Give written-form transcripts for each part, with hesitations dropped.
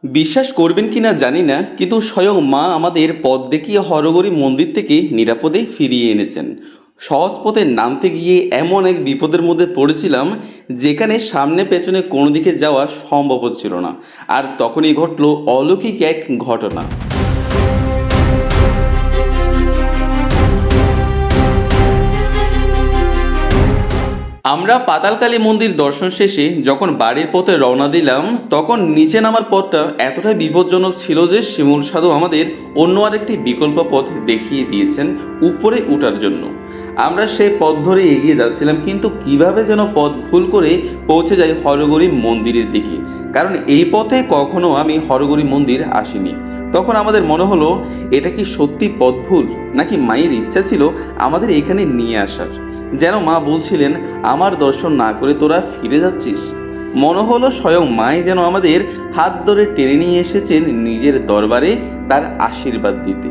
বিশ্বাস করবেন কি না জানি না, কিন্তু স্বয়ং মা আমাদের পথ দেখিয়ে হরগরি মন্দির থেকে নিরাপদে ফিরিয়ে এনেছেন। সহজ পথে নামতে গিয়ে এমন এক বিপদের মধ্যে পড়েছিলাম, যেখানে সামনে পেছনে কোনো দিকে যাওয়া সম্ভব হচ্ছিল না। আর তখনই ঘটলো অলৌকিক এক ঘটনা। আমরা পাতালকালী মন্দির দর্শন শেষে যখন বাড়ির পথে রওনা দিলাম, তখন নিচে নামার পথটা এতটাই বিপজ্জনক ছিল যে শিমুল সাধু আমাদের অন্য আরেকটি বিকল্প পথ দেখিয়ে দিয়েছেন উপরে ওঠার জন্য। আমরা সেই পথ ধরে এগিয়ে যাচ্ছিলাম, কিন্তু কিভাবে যেন পথ ভুল করে পৌঁছে যাই হরগরি মন্দিরের দিকে। কারণ এই পথে কখনো আমি হরগরি মন্দির আসিনি। তখন আমাদের মনে হলো, এটা কি সত্যি পথ ভুল, নাকি মায়ের ইচ্ছা ছিল আমাদের এখানে নিয়ে আসার। যেন মা বলছিলেন, আমার দর্শন না করে তোরা ফিরে যাচ্ছিস। মনে হলো স্বয়ং মাই যেন আমাদের হাত ধরে টেনে নিয়ে এসেছেন নিজের দরবারে তার আশীর্বাদ দিতে।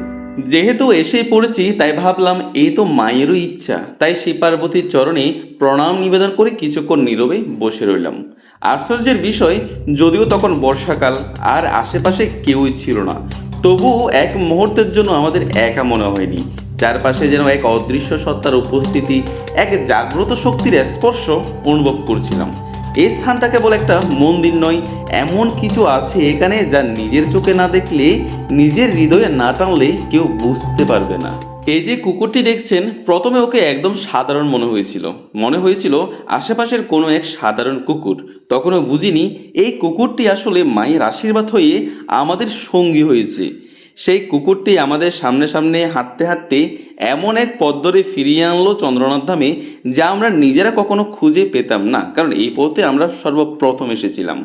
যেহেতু এসেই পড়েছি, তাই ভাবলাম এই তো মায়েরও ইচ্ছা। তাই শিব পার্বতীর চরণে প্রণাম নিবেদন করে কিছুক্ষণ নীরবে বসে রইলাম। আশ্চর্যের বিষয়, যদিও তখন বর্ষাকাল আর আশেপাশে কেউই ছিল না, তবুও এক মুহূর্তের জন্য আমাদের একা মনে হয়নি। চারপাশে যেন এক অদৃশ্য সত্তার উপস্থিতি, এক জাগ্রত শক্তির স্পর্শ অনুভব করছিলাম। এই স্থানটা কেবল একটা মন্দির নয়, এমন কিছু আছে এখানে যা নিজের চোখে না দেখলে, নিজের হৃদয়ে না টানলে কেউ বুঝতে পারবে না। এই যে কুকুরটি দেখছেন, প্রথমে ওকে একদম সাধারণ মনে হয়েছিল আশেপাশের কোনো এক সাধারণ কুকুর। তখনও বুঝিনি এই কুকুরটি আসলে মায়ের আশীর্বাদ হয়ে আমাদের সঙ্গী হয়েছে। সেই কুকুরটি আমাদের সামনে সামনে হাঁটতে হাঁটতে এমন এক পথ ধরে ফিরিয়ে আনলো চন্দ্রনাথ ধামে, যা আমরা নিজেরা কখনো খুঁজে পেতাম না। কারণ এই পথে আমরা সর্বপ্রথম এসেছিলাম।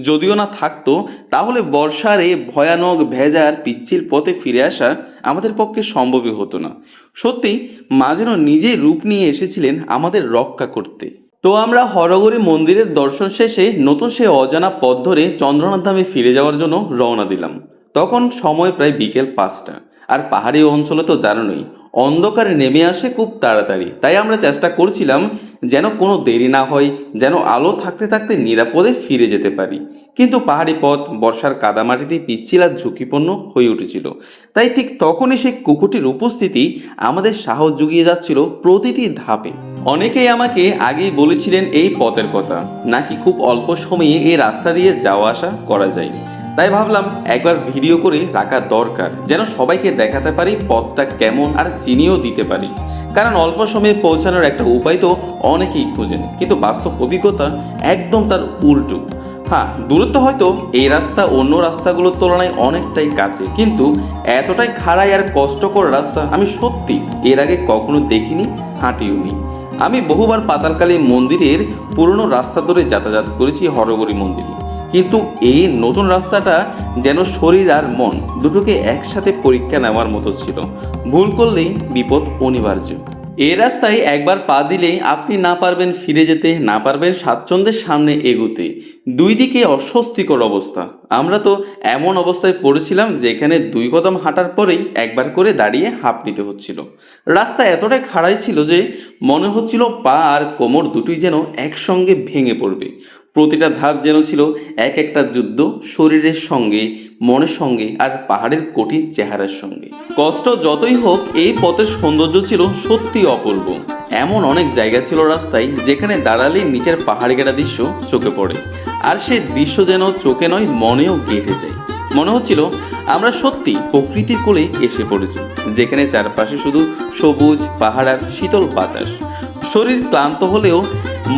যদিও না থাকতো, তাহলে বর্ষার এই ভয়ানক ভেজার পিচ্ছিল পথে ফিরে আসা আমাদের পক্ষে সম্ভবই হতো না। সত্যি মা যেন নিজেই রূপ নিয়ে এসেছিলেন আমাদের রক্ষা করতে। তো আমরা হরগরি মন্দিরের দর্শন শেষে নতুন সেই অজানা পথ ধরে চন্দ্রনাথ ধামে ফিরে যাওয়ার জন্য রওনা দিলাম। তখন সময় প্রায় বিকেল 5টা। আর পাহাড়ি অঞ্চলে তো জানোই, অন্ধকারে নেমে আসে খুব তাড়াতাড়ি। তাই আমরা চেষ্টা করছিলাম যেন কোনো দেরি না হয়, যেন আলো থাকতে থাকতে নিরাপদে ফিরে যেতে পারি। কিন্তু পাহাড়ি পথ বর্ষার কাদামাটিতে পিচ্ছিল আর ঝুঁকিপূর্ণ হয়ে উঠেছিল। তাই ঠিক তখনই সেই কুকুরটির উপস্থিতি আমাদের সাহস জুগিয়ে যাচ্ছিল প্রতিটি ধাপে। অনেকেই আমাকে আগেই বলেছিলেন এই পথের কথা, নাকি খুব অল্প সময়ে এই রাস্তা দিয়ে যাওয়া আসা করা যায়। তাই ভাবলাম একবার ভিডিও করে রাখা দরকার, যেন সবাইকে দেখাতে পারি পথটা কেমন, আর চিনিও দিতে পারি। কারণ অল্প সময়ে পৌঁছানোর একটা উপায় তো অনেকেই খোঁজেন, কিন্তু বাস্তব অভিজ্ঞতা একদম তার উল্টো। হ্যাঁ, দূরত্ব হয়তো এই রাস্তা অন্য রাস্তাগুলোর তুলনায় অনেকটাই কাছে, কিন্তু এতটাই খাড়াই আর কষ্টকর রাস্তা আমি সত্যি এর আগে কখনো দেখিনি, হাঁটিওনি। আমি বহুবার পাতালকালী মন্দিরের পুরনো রাস্তা ধরে যাতায়াত করেছি হরগরি মন্দিরে, কিন্তু এই নতুন রাস্তাটা যেন শরীর আর মন দুটোকে একসাথে পরীক্ষা নেওয়ার মতো ছিল। ভুল করলেই বিপদ অনিবার্য। এই রাস্তায় একবার পা দিলেই আপনি না পারবেন ফিরে যেতে, না পারবেন স্বাচ্ছন্দ্যের সামনে এগোতে। দুই দিকে অস্বস্তিকর অবস্থা। আমরা তো এমন অবস্থায় পড়েছিলাম যেখানে 2 কদম হাঁটার পরেই একবার করে দাঁড়িয়ে হাঁপ নিতে হচ্ছিল। রাস্তা এতটাই খাড়াই ছিল যে মনে হচ্ছিল পা আর কোমর দুটোই যেন একসঙ্গে ভেঙে পড়বে। প্রতিটা ধাপ যেন ছিল এক একটা যুদ্ধ, শরীরের সঙ্গে, মনের সঙ্গে, আর পাহাড়ের কঠিন চেহারার সঙ্গে। কষ্ট যতই হোক, এই পথের সৌন্দর্য ছিল সত্যি অপূর্ব। এমন অনেক জায়গা ছিল রাস্তায় যেখানে দাঁড়ালেই নিচের পাহাড়ি কাটা দৃশ্য চোখে পড়ে, আর সেই দৃশ্য যেন চোখে নয় মনেও গেঁথে যায়। মনে হচ্ছিল আমরা সত্যি প্রকৃতির কোলে এসে পড়েছি, যেখানে চারপাশে শুধু সবুজ পাহাড় আর শীতল বাতাস। শরীর ক্লান্ত হলেও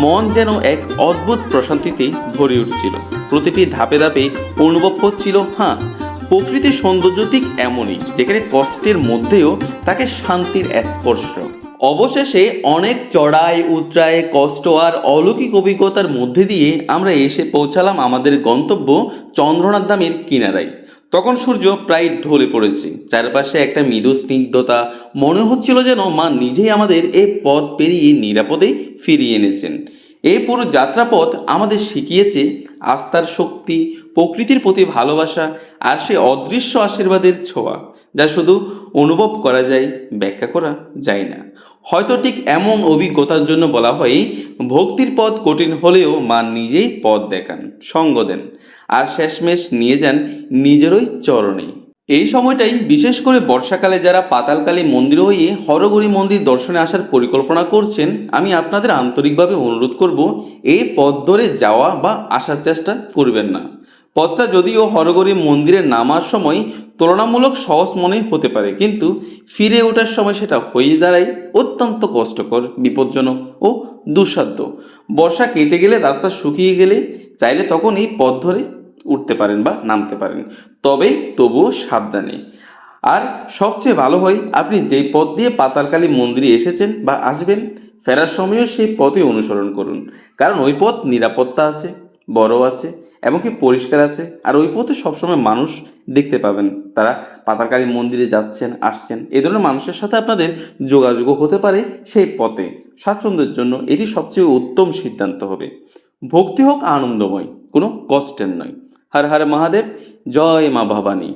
মন যেন এক অদ্ভুত প্রশান্তিতে ভরে উঠছিল। প্রতিটি ধাপে ধাপে অনুভব হচ্ছিল, হ্যাঁ, প্রকৃতির সৌন্দর্য ঠিক এমনই, যেখানে কষ্টের মধ্যেও তাকে শান্তির স্পর্শ। অবশেষে অনেক চড়াই উতরাই, কষ্ট আর অলৌকিক অভিজ্ঞতার মধ্যে দিয়ে আমরা এসে পৌঁছালাম আমাদের গন্তব্য চন্দ্রনাথ ধামের কিনারায়। তখন সূর্য প্রায় ঢলে পড়েছে, চারপাশে একটা মৃদু স্নিগ্ধতা। মনে হচ্ছিল যেন মা নিজেই আমাদের এই পথ পেরিয়ে নিরাপদে ফিরিয়ে এনেছেন। এই পুরো যাত্রাপথ আমাদের শিখিয়েছে আস্থার শক্তি, প্রকৃতির প্রতি ভালোবাসা, আর সে অদৃশ্য আশীর্বাদের ছোঁয়া, যা শুধু অনুভব করা যায়, ব্যাখ্যা করা যায় না। হয়তো ঠিক এমন অভিজ্ঞতার জন্য বলা হয়, ভক্তির পথ কঠিন হলেও মা নিজেই পথ দেখান, সঙ্গ দেন। আর শেষমেশ নিয়ে যান নিজেরই চরণে। এই সময়টাই বিশেষ করে বর্ষাকালে যারা পাতালকালী মন্দির হয়ে হরগৌরী মন্দির দর্শনে আসার পরিকল্পনা করছেন, আমি আপনাদের আন্তরিকভাবে অনুরোধ করব এই পথ ধরে যাওয়া বা আসার চেষ্টা করবেন না। পথটা যদিও হরগৌরী মন্দিরে নামার সময় তুলনামূলক সহজ মনে হতে পারে, কিন্তু ফিরে ওঠার সময় সেটা হয়ে দাঁড়ায় অত্যন্ত কষ্টকর, বিপজ্জনক ও দুঃসাধ্য। বর্ষা কেটে গেলে, রাস্তা শুকিয়ে গেলে চাইলে তখন এই পথ ধরে উঠতে পারেন বা নামতে পারেন, তবে তবুও সাবধানে। আর সবচেয়ে ভালো হয় আপনি যেই পথ দিয়ে পাতালকালী মন্দিরে এসেছেন বা আসবেন, ফেরার সময়ও সেই পথে অনুসরণ করুন। কারণ ওই পথ নিরাপত্তা আছে, বড় আছে, এমনকি পরিষ্কার আছে। আর ওই পথে সবসময় মানুষ দেখতে পাবেন, তারা পাতালকালী মন্দিরে যাচ্ছেন, আসছেন। এই ধরনের মানুষের সাথে আপনাদের যোগাযোগও হতে পারে সেই পথে। স্বাচ্ছন্দ্যের জন্য এটি সবচেয়ে উত্তম সিদ্ধান্ত হবে। ভক্তি হোক আনন্দময়, কোনো কষ্টের নয়। হর হর মহাদেব, জয় মা ভবানী।